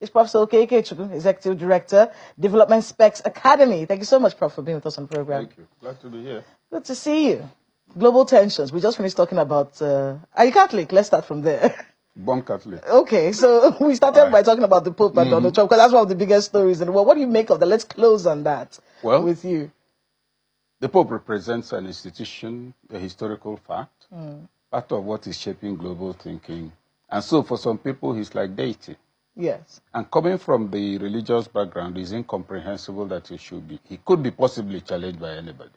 It's Professor Okey, Ikechukwu, Executive Director, Development Specs Academy. Thank you so much, Prof, for being with us on the program. Thank you. Glad to be here. Good to see you. Global tensions. We just finished talking about... are you Catholic? Let's start from there. Born Catholic. Okay, so we started by talking about the Pope and Donald Trump, because that's one of the biggest stories in the world. What do you make of that? Let's close on that with you. The Pope represents an institution, a historical fact, part of what is shaping global thinking. And so for some people, he's like deity. Yes. And coming from the religious background, it's incomprehensible that he could be possibly challenged by anybody.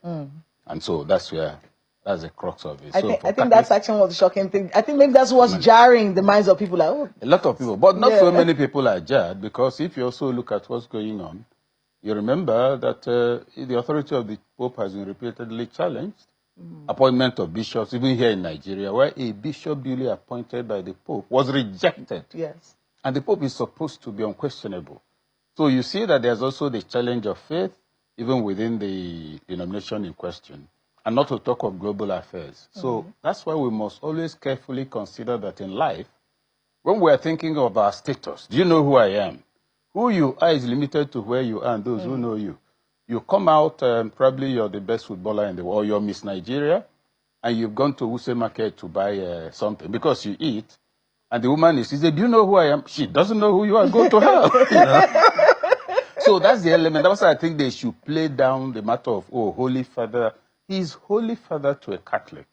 And so that's the crux of it. I think that's actually one of the shocking things. I think maybe that's what's jarring the minds of people. Like, oh. A lot of people, but not so many people are jarred, because if you also look at what's going on, you remember that the authority of the Pope has been repeatedly challenged. Appointment of bishops, even here in Nigeria, where a bishop duly appointed by the Pope was rejected. Yes. And the Pope is supposed to be unquestionable. So you see that there's also the challenge of faith, even within the denomination in question, and not to talk of global affairs. So that's why we must always carefully consider that in life, when we are thinking of our status, do you know who I am? Who you are is limited to where you are and those who know you. You come out, probably you're the best footballer in the world, or you're Miss Nigeria, and you've gone to Wuse Market to buy something because you eat. And the woman she said, do you know who I am? She doesn't know who you are. Go to hell. You know? So that's the element. That's why I think they should play down the matter of, Holy Father. He's Holy Father to a Catholic.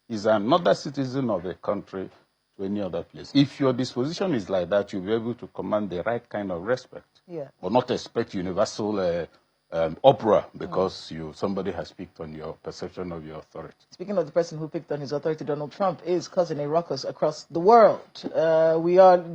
He's another citizen of a country to any other place. If your disposition is like that, you'll be able to command the right kind of respect. Yeah. But not expect universal opera because somebody has picked on your perception of your authority. Speaking of the person who picked on his authority, Donald Trump is causing a ruckus across the world.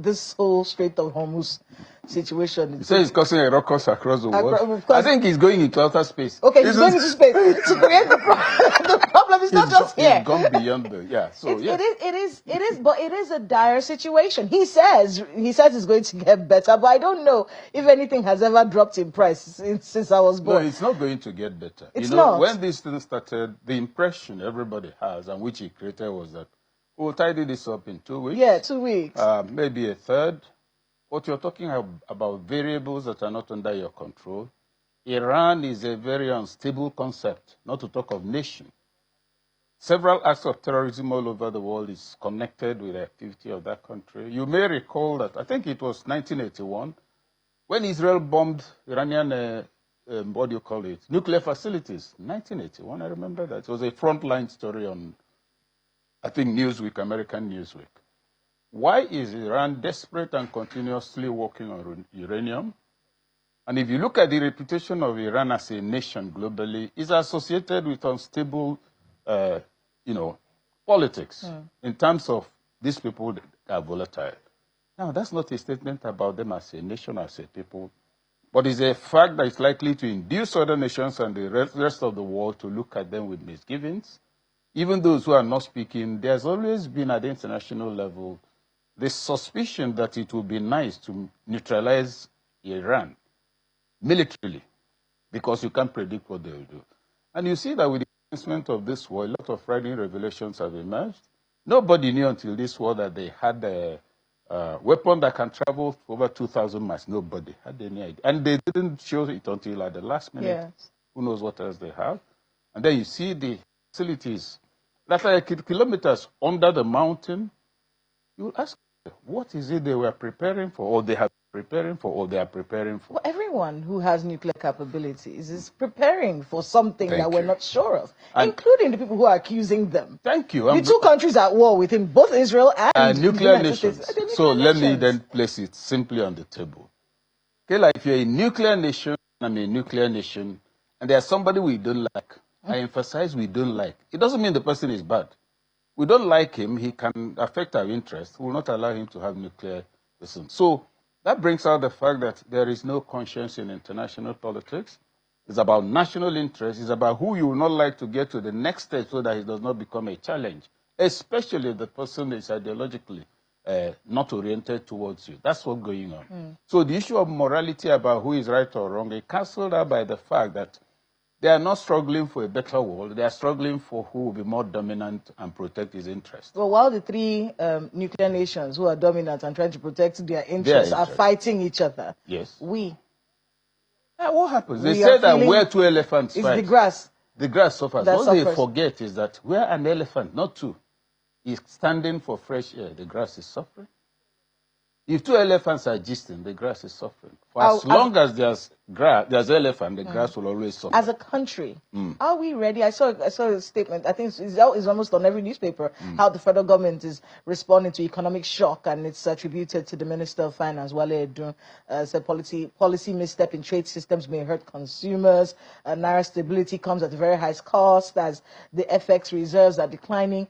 This whole Strait of Hormuz situation. You say he's causing a ruckus across the world? I think he's going into outer space. Okay, he's going into space. To create the problem is not just here. He's gone beyond it is, but it is a dire situation. He says it's going to get better, but I don't know if anything has ever dropped in price since I was born. No, it's not going to get better. It's not. When this thing started, the impression everybody has, and which he created, was that we'll tidy this up in 2 weeks. Yeah, 2 weeks. Maybe a third. But you're talking about variables that are not under your control. Iran is a very unstable concept, not to talk of nation. Several acts of terrorism all over the world is connected with the activity of that country. You may recall that, I think it was 1981, when Israel bombed Iranian, nuclear facilities. 1981, I remember that. It was a frontline story on, I think, Newsweek, American Newsweek. Why is Iran desperate and continuously working on uranium? And if you look at the reputation of Iran as a nation globally, it's associated with unstable, politics in terms of these people that are volatile. Now, that's not a statement about them as a nation, as a people, but it's a fact that is likely to induce other nations and the rest of the world to look at them with misgivings. Even those who are not speaking, there's always been at the international level the suspicion that it would be nice to neutralize Iran militarily, because you can't predict what they will do. And you see that with the commencement of this war, a lot of frightening revelations have emerged. Nobody knew until this war that they had a weapon that can travel over 2,000 miles. Nobody had any idea. And they didn't show it until at the last minute. Yes. Who knows what else they have? And then you see the facilities that are kilometers under the mountain. You will ask, what is it they were preparing for, or they have been preparing for, or they are preparing for? Well, everyone who has nuclear capabilities is preparing for something that we're not sure of, including the people who are accusing them. Thank you. The two countries at war with him, both Israel and nuclear nations. So let me then place it simply on the table. Okay, like if you're a nuclear nation, I'm a nuclear nation, and there's somebody we don't like. I emphasize we don't like. It doesn't mean the person is bad. We don't like him, he can affect our interests. We will not allow him to have nuclear weapons. So that brings out the fact that there is no conscience in international politics. It's about national interest. It's about who you will not like to get to the next step so that it does not become a challenge, especially if the person is ideologically not oriented towards you. That's what's going on. So the issue of morality about who is right or wrong is cancelled out by the fact that They are not struggling for a better world. They are struggling for who will be more dominant and protect his interests. Well, while the three nuclear nations who are dominant and trying to protect their interests are fighting each other, yes, what happens? They say that where two elephants fight, the grass. The grass suffers. What they forget is that where an elephant, not two, is standing for fresh air, the grass is suffering. If two elephants are gisting, the grass is suffering. For as long as there's elephant, the grass will always suffer. As a country, are we ready? I saw a statement, I think it's almost on every newspaper, how the federal government is responding to economic shock, and it's attributed to the Minister of Finance, Wale Edun. Said policy misstep in trade systems may hurt consumers. Naira stability comes at a very high cost as the FX reserves are declining.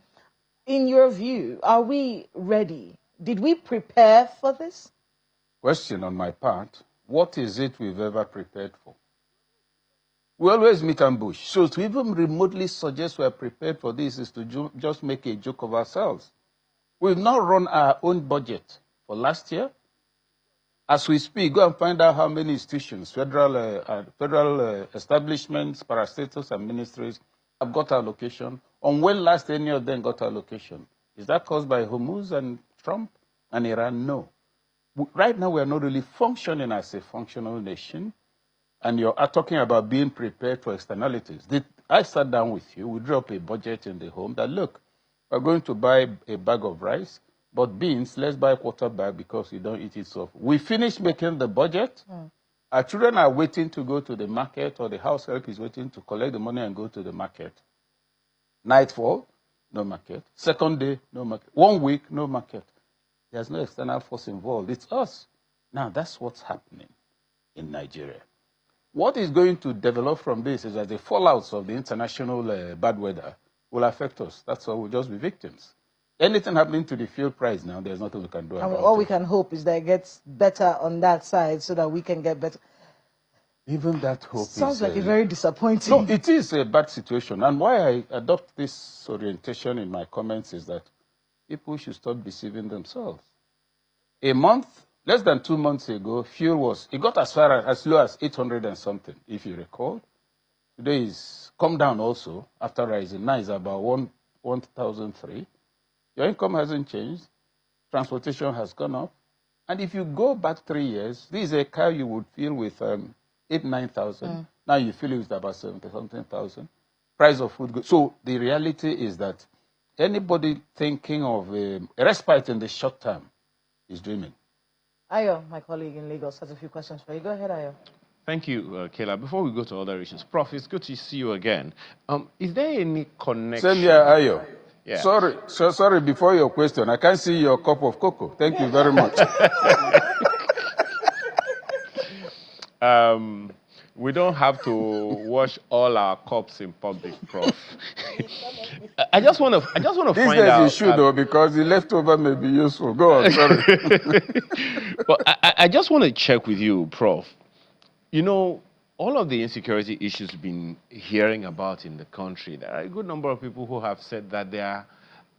In your view, are we ready? Did we prepare for this? Question on my part, what is it we've ever prepared for? We always meet ambush. So to even remotely suggest we're prepared for this is to just make a joke of ourselves. We've now run our own budget for last year. As we speak, go and find out how many institutions, federal establishments, parastatals, and ministries have got allocation. On when last any of them got allocation? Is that caused by Hormuz and Trump and Iran? No. Right now, we are not really functioning as a functional nation, and you're talking about being prepared for externalities. I sat down with you, we drew up a budget in the home that, look, we're going to buy a bag of rice, but beans, let's buy a quarter bag because you don't eat it so. We finished making the budget. Our children are waiting to go to the market, or the house help is waiting to collect the money and go to the market. Nightfall, no market. Second day, no market. 1 week, no market. There's no external force involved. It's us. Now, that's what's happening in Nigeria. What is going to develop from this is that the fallouts of the international bad weather will affect us. That's all. We'll just be victims. Anything happening to the fuel price now, there's nothing we can do about it. All we can hope is that it gets better on that side so that we can get better. Even that hope sounds like a very disappointing. No, it is a bad situation. And why I adopt this orientation in my comments is that people should stop deceiving themselves. Less than 2 months ago, fuel got as low as 800 and something, if you recall. Today is come down also after rising. Now it's about 1,003. Your income hasn't changed. Transportation has gone up. And if you go back 3 years, this is a car you would feel with 8,000-9,000. Now you feel it with about 70-something thousand. Price of food. So the reality is that anybody thinking of a respite in the short term is dreaming. Ayo, my colleague in Lagos, has a few questions for you. Go ahead, Ayo. Thank you, Kayla. Before we go to other issues, Prof, it's good to see you again. Is there any connection? Same here, Ayo. Yeah. Sorry, before your question, I can't see your cup of cocoa. Thank you very much. We don't have to wash all our cups in public, Prof. I just want to find out. These days you should, though, because the leftover may be useful. Go on, sorry. But I just want to check with you, Prof. You know, all of the insecurity issues we've been hearing about in the country, there are a good number of people who have said that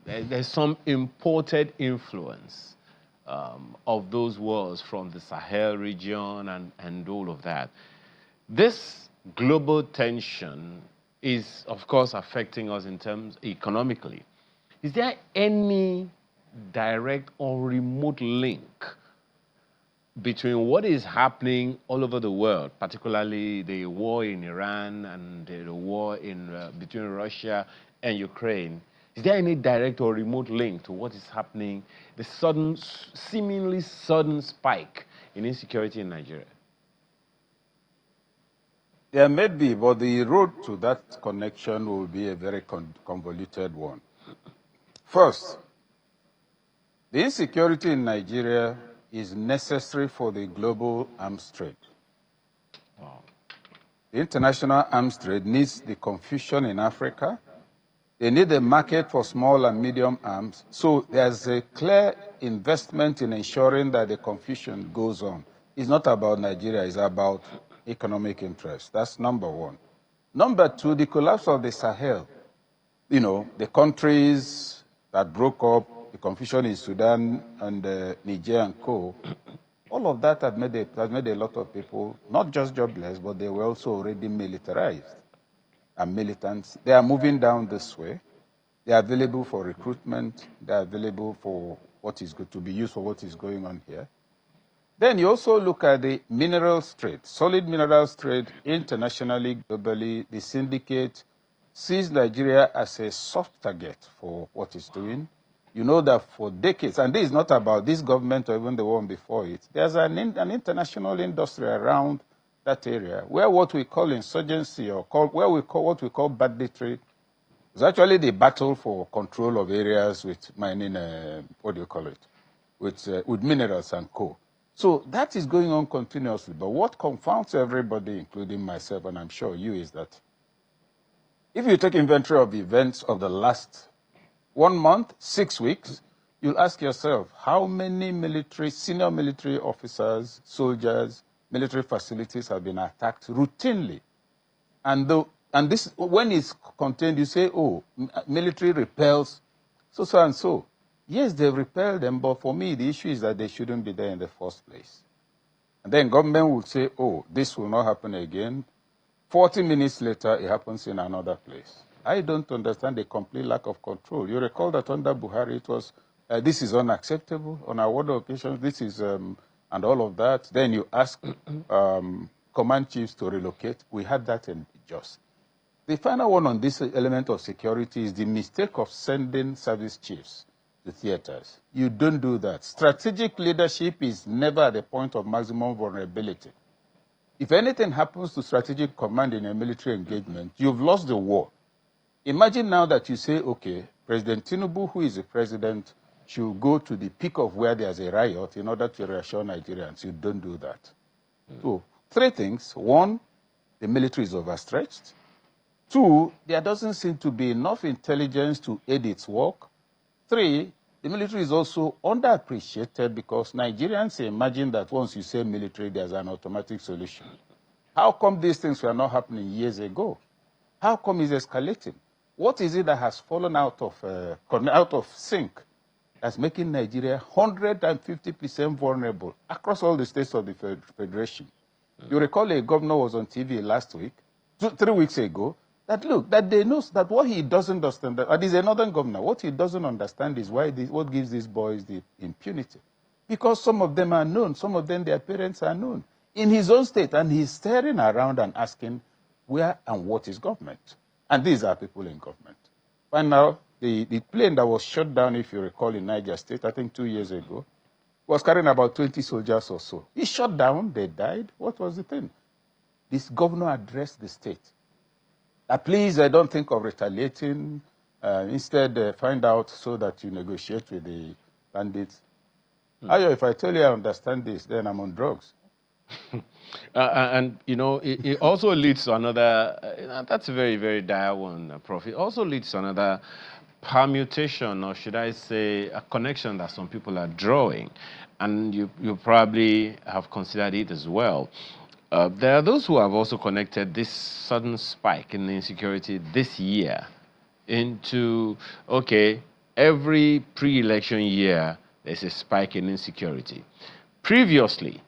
there's some imported influence of those wars from the Sahel region and all of that. This global tension is, of course, affecting us in terms economically. Is there any direct or remote link between what is happening all over the world, particularly the war in Iran and the war between Russia and Ukraine? Is there any direct or remote link to what is happening, the seemingly sudden spike in insecurity in Nigeria? There may be, but the road to that connection will be a very convoluted one. First, the insecurity in Nigeria is necessary for the global arms trade. Wow. The international arms trade needs the confusion in Africa. They need a market for small and medium arms. So there's a clear investment in ensuring that the confusion goes on. It's not about Nigeria, it's about economic interest. That's number one. Number two, the collapse of the Sahel. You know, the countries that broke up, the confusion in Sudan and Niger and co. All of that has made a lot of people not just jobless, but they were also already militarized. and militants. They are moving down this way. They are available for recruitment. They are available for what is good to be used for what is going on here. Then you also look at the minerals trade, solid minerals trade internationally, globally. The syndicate sees Nigeria as a soft target for what it's doing. You know that for decades, and this is not about this government or even the one before it, there's an international industry around that area where what we call insurgency or what we call banditry is actually the battle for control of areas with mining, with minerals and coal. So that is going on continuously. But what confounds everybody, including myself, and I'm sure you, is that if you take inventory of the events of the last 1 month, 6 weeks, you'll ask yourself, how many senior military officers, soldiers, military facilities have been attacked routinely? And this, when it's contained, you say, oh, military repels so and so. Yes, they've repelled them, but for me, the issue is that they shouldn't be there in the first place. And then government would say, oh, this will not happen again. 40 minutes later, it happens in another place. I don't understand the complete lack of control. You recall that under Buhari, it was, this is unacceptable. On a word of occasions, this is, and all of that. Then you ask command chiefs to relocate. We had that in Jos. The final one on this element of security is the mistake of sending service chiefs to theaters. You don't do that. Strategic leadership is never at the point of maximum vulnerability. If anything happens to strategic command in a military engagement, you've lost the war. Imagine now that you say, okay, President Tinubu, who is the president, should go to the peak of where there's a riot in order to reassure Nigerians. You don't do that. So, 3 things. 1, the military is overstretched. 2, there doesn't seem to be enough intelligence to aid its work. 3, the military is also underappreciated because Nigerians imagine that once you say military, there's an automatic solution. How come these things were not happening years ago? How come it's escalating? What is it that has fallen out of sync that's making Nigeria 150% vulnerable across all the states of the Federation? You recall a governor was on TV last week, 3 weeks ago, that look, that they know that what he doesn't understand, and he's another governor, what he doesn't understand is what gives these boys the impunity. Because some of them are known, some of them, their parents are known in his own state, and he's staring around and asking, where and what is government? And these are people in government. By now, the plane that was shot down, if you recall, in Niger State, I think 2 years ago, was carrying about 20 soldiers or so. He shot down, they died. What was the thing? This governor addressed the state. Please, don't think of retaliating. Instead, find out so that you negotiate with the bandits. Ayo, if I tell you I understand this, then I'm on drugs. And, you know, it also leads to another, that's a very, very dire one, Prof. It also leads to another permutation, or should I say, a connection that some people are drawing. And you probably have considered it as well. There are those who have also connected this sudden spike in insecurity this year into, okay, every pre-election year, there's a spike in insecurity. Previously,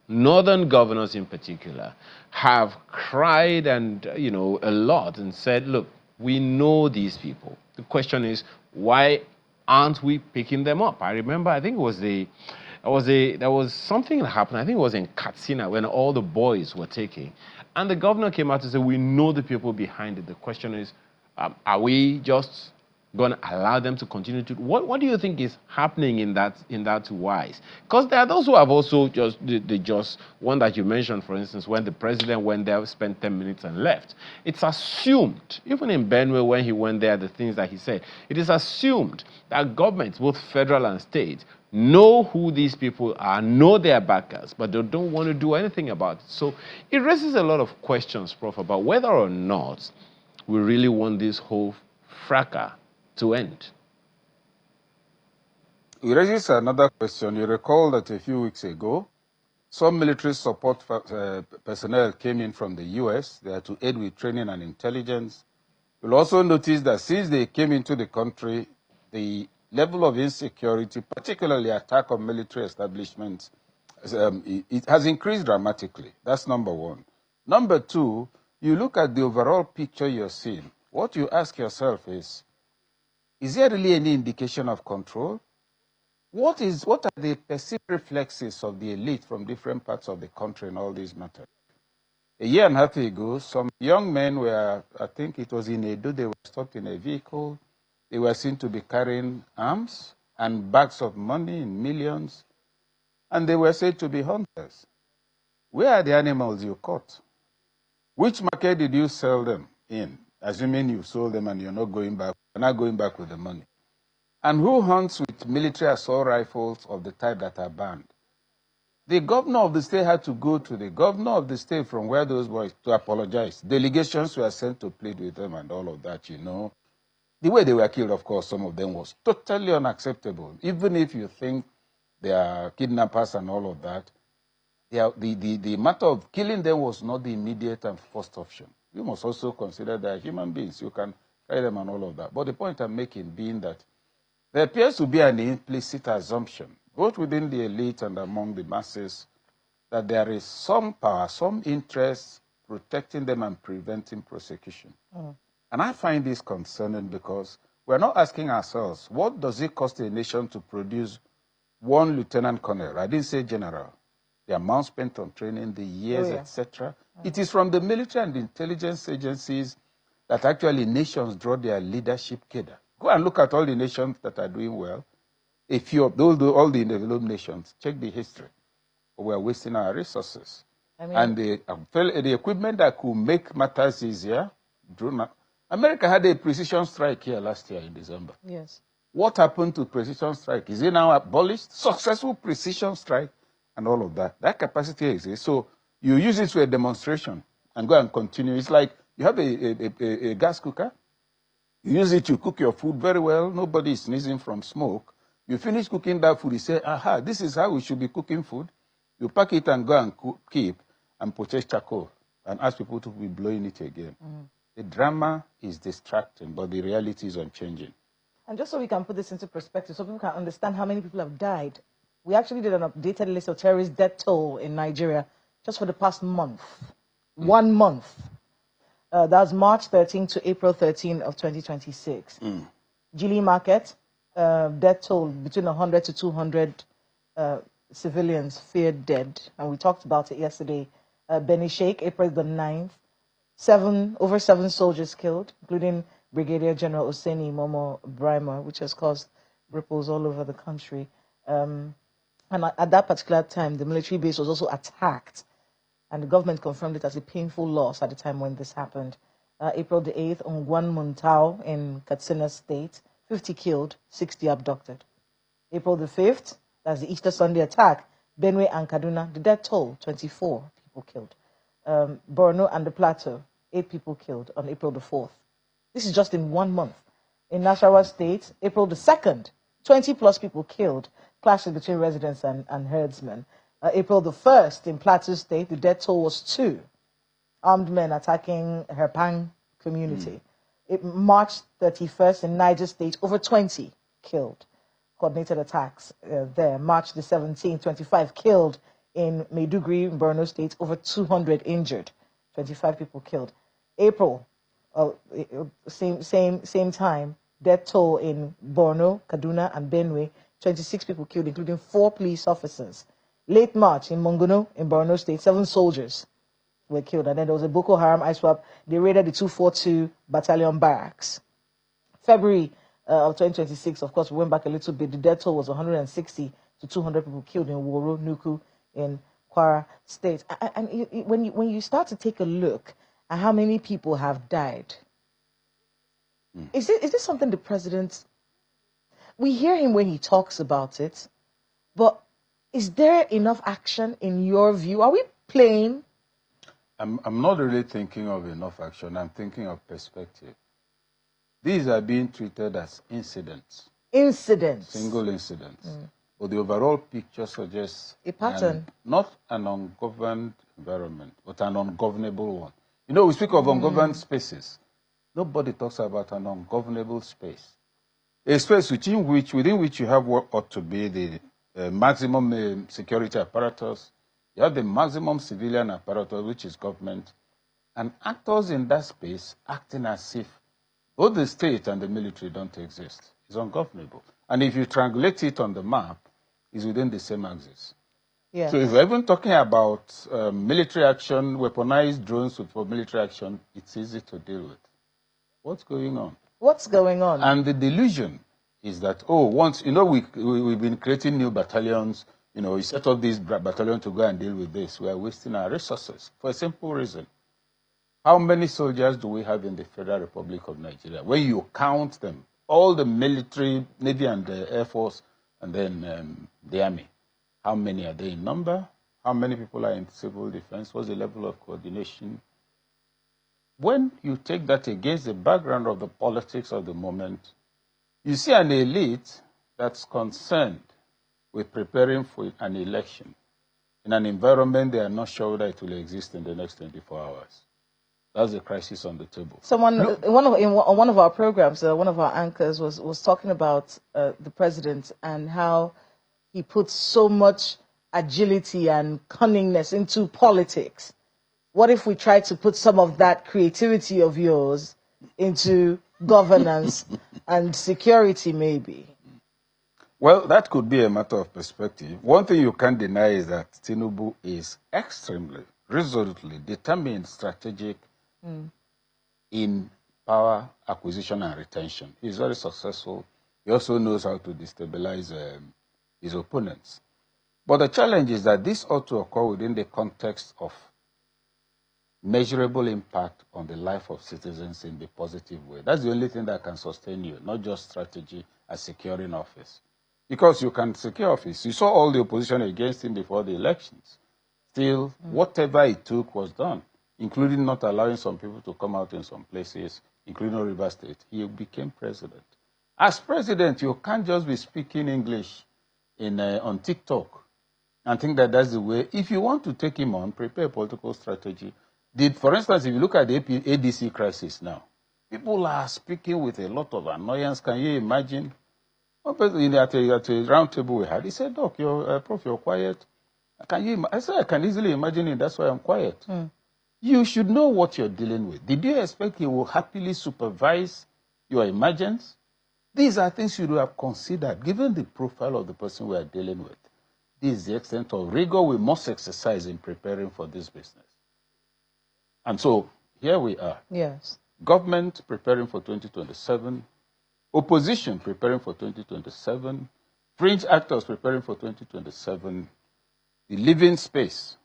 northern governors in particular have cried and, you know, a lot and said, look, we know these people. The question is, why aren't we picking them up? I remember, I think it was there was something that happened, I think it was in Katsina, when all the boys were taken. And the governor came out and said, we know the people behind it. The question is, are we just going to allow them to continue to... What do you think is happening in that wise? Because there are those who have also just one that you mentioned, for instance, when the president went there, spent 10 minutes and left. It's assumed, even in Benue when he went there, the things that he said, it is assumed that governments, both federal and state, know who these people are, know their backers, but they don't want to do anything about it. So it raises a lot of questions, Prof, about whether or not we really want this whole fracas to end. It raises another question. You recall that a few weeks ago, some military support personnel came in from the U.S. They are to aid with training and intelligence. You'll also notice that since they came into the country, the level of insecurity, particularly attack on military establishments, it has increased dramatically. That's number one. Number two, you look at the overall picture you're seeing, what you ask yourself is there really any indication of control? What are the perceived reflexes of the elite from different parts of the country in all these matters? A year and a half ago, some young men were, I think it was in Edo, they were stopped in a vehicle. They were seen to be carrying arms and bags of money in millions, and they were said to be hunters. Where are the animals you caught? Which market did you sell them in? Assuming you sold them and you're not going back with the money. And who hunts with military assault rifles of the type that are banned? The governor of the state had to go to the governor of the state from where those boys to apologize. Delegations were sent to plead with them and all of that, you know. The way they were killed, of course, some of them was totally unacceptable. Even if you think they are kidnappers and all of that, the matter of killing them was not the immediate and first option. You must also consider that human beings, you can try them and all of that. But the point I'm making being that there appears to be an implicit assumption, both within the elite and among the masses, that there is some power, some interest protecting them and preventing prosecution. And I find this concerning because we're not asking ourselves, what does it cost a nation to produce one lieutenant colonel? I didn't say general. The amount spent on training, the years, etc. It is from the military and the intelligence agencies that actually nations draw their leadership cadre. Go and look at all the nations that are doing well. A few of those, all the developed nations, check the history. We're wasting our resources. And the equipment that could make matters easier, America had a precision strike here last year in December. Yes. What happened to precision strike? Is it now abolished? Successful precision strike and all of that. That capacity exists. So you use it for a demonstration and go and continue. It's like you have a gas cooker. You use it to cook your food very well. Nobody is sneezing from smoke. You finish cooking that food, you say, aha, this is how we should be cooking food. You pack it and go and keep and purchase charcoal and ask people to be blowing it again. The drama is distracting, but the reality is unchanging. And just so we can put this into perspective, so people can understand how many people have died, we actually did an updated list of terrorist death toll in Nigeria just for the past month. 1 month. That's March 13 to April 13 of 2026. Gili Market, death toll between 100 to 200 civilians feared dead. And we talked about it yesterday. Beni Sheikh, April the 9th. Over 7 soldiers killed, including Brigadier General Oseni Momo Brima, which has caused ripples all over the country. And at that particular time, the military base was also attacked, and the government confirmed it as a painful loss at the time when this happened. April the 8th, Ongwan Muntao in Katsina State, 50 killed, 60 abducted. April the 5th, that's the Easter Sunday attack, Benue and Kaduna, the death toll, 24 people killed. Borno and the Plateau, 8 people killed on April the 4th. This is just in 1 month. In Nasarawa State, April the 2nd, 20 plus people killed, clashes between residents and herdsmen. April the 1st, in Plateau State, the death toll was 2. Armed men attacking Herpang community. March 31st, in Niger State, over 20 killed. Coordinated attacks there. March the 17th, 25 killed in Maiduguri, Borno State, over 200 injured, 25 people killed. April, same time, death toll in Borno, Kaduna, and Benue, 26 people killed, including 4 police officers. Late March, in Mongono, in Borno State, 7 soldiers were killed. And then there was a Boko Haram ISWAP. They raided the 242 Battalion barracks. February of 2026, of course, we went back a little bit. The death toll was 160 to 200 people killed in Woro, Nuku, in Kwara State. And when you start to take a look at how many people have died, is this something the president... We hear him when he talks about it, but is there enough action in your view? Are we playing? I'm not really thinking of enough action. I'm thinking of perspective. These are being treated as incidents. Incidents. Single incidents. But the overall picture suggests a pattern. Not an ungoverned environment, but an ungovernable one. You know, we speak of ungoverned spaces. Nobody talks about an ungovernable space. A space within which you have what ought to be the maximum security apparatus. You have the maximum civilian apparatus, which is government. and actors in that space acting as if both the state and the military don't exist. It's ungovernable. And if you triangulate it on the map, it's within the same axis. Yes. So if we're even talking about military action, weaponized drones for military action, it's easy to deal with. What's going on? What's going on? And the delusion is that, once, we've been creating new battalions, we set up this battalion to go and deal with this. We are wasting our resources for a simple reason. How many soldiers do we have in the Federal Republic of Nigeria? When you count them, all the military, Navy and the Air Force, and then the Army, how many are they in number? How many people are in civil defense? What's the level of coordination? When you take that against the background of the politics of the moment, you see an elite that's concerned with preparing for an election in an environment they are not sure whether it will exist in the next 24 hours. That's the crisis on the table. Someone, on one of our programs, one of our anchors was talking about the president and how he puts so much agility and cunningness into politics. What if we try to put some of that creativity of yours into governance and security, maybe? Well, that could be a matter of perspective. One thing you can't deny is that Tinubu is extremely, resolutely determined, strategic in power acquisition and retention. He's very successful. He also knows how to destabilize his opponents. But the challenge is that this ought to occur within the context of measurable impact on the life of citizens in the positive way. That's the only thing that can sustain you, not just strategy as securing office. Because you can secure office. You saw all the opposition against him before the elections. Still, whatever it took was done, including not allowing some people to come out in some places, including River State. He became president. As president, you can't just be speaking English on TikTok and think that that's the way. If you want to take him on, prepare a political strategy. For instance, if you look at the ADC crisis now, people are speaking with a lot of annoyance. Can you imagine? One person at a round table we had, he said, Doc, Prof, you're quiet. I said, I can easily imagine it. That's why I'm quiet. You should know what you're dealing with. Did you expect he will happily supervise your emergence? These are things you would have considered, given the profile of the person we are dealing with. This is the extent of rigor we must exercise in preparing for this business. And so, here we are. Yes. Government preparing for 2027, opposition preparing for 2027, fringe actors preparing for 2027. The living space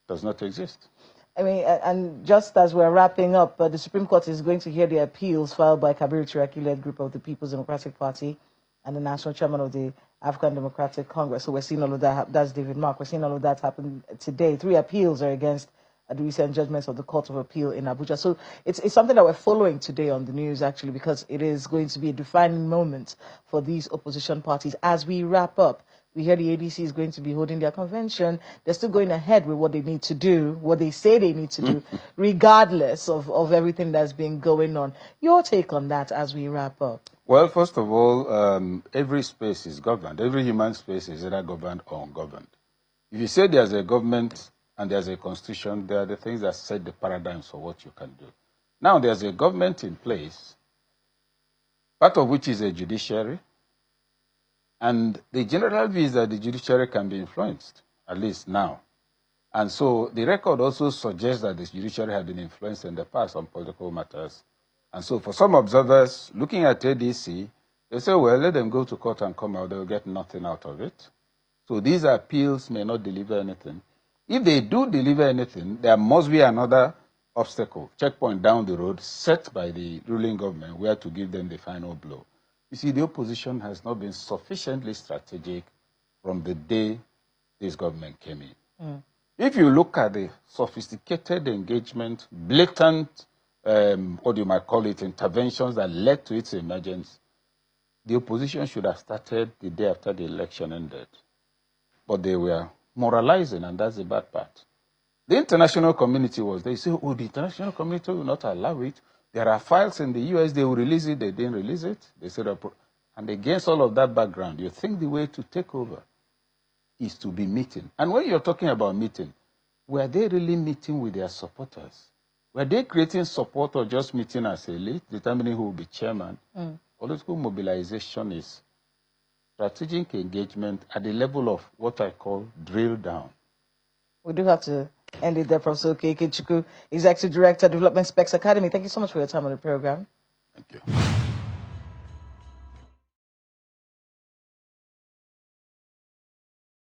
does not exist. I mean, and just as we're wrapping up, the Supreme Court is going to hear the appeals filed by Kabiru Turaki-led group of the People's Democratic Party and the national chairman of the African Democratic Congress. So we're seeing all of that. That's David Mark. We're seeing all of that happen today. 3 appeals are against the recent judgments of the Court of Appeal in Abuja. So it's something that we're following today on the news, actually, because it is going to be a defining moment for these opposition parties as we wrap up. We hear the ADC is going to be holding their convention. They're still going ahead with what they need to do, what they say they need to do, regardless of everything that's been going on. Your take on that as we wrap up? Well, first of all, every space is governed. Every human space is either governed or ungoverned. If you say there's a government and there's a constitution, there are the things that set the paradigms for what you can do. Now, there's a government in place, part of which is a judiciary, and the general view is that the judiciary can be influenced, at least now. And so the record also suggests that the judiciary had been influenced in the past on political matters. And so for some observers, looking at ADC, they say, well, let them go to court and come out. They'll get nothing out of it. So these appeals may not deliver anything. If they do deliver anything, there must be another obstacle, checkpoint down the road, set by the ruling government where to give them the final blow. You see, the opposition has not been sufficiently strategic from the day this government came in. If you look at the sophisticated engagement, blatant, what you might call it, interventions that led to its emergence, the opposition should have started the day after the election ended. But they were moralizing, and that's the bad part. The international community was there. They say, oh, the international community will not allow it. There are files in the US, they will release it, they didn't release it. They said, and against all of that background, you think the way to take over is to be meeting. And when you're talking about meeting, were they really meeting with their supporters? Were they creating support or just meeting as elite, determining who will be chairman? Political mobilization is strategic engagement at the level of what I call drill down. We do have to end it there, Professor Okey Ikechukwu, Executive Director, Development Specs Academy. Thank you so much for your time on the program. Thank you.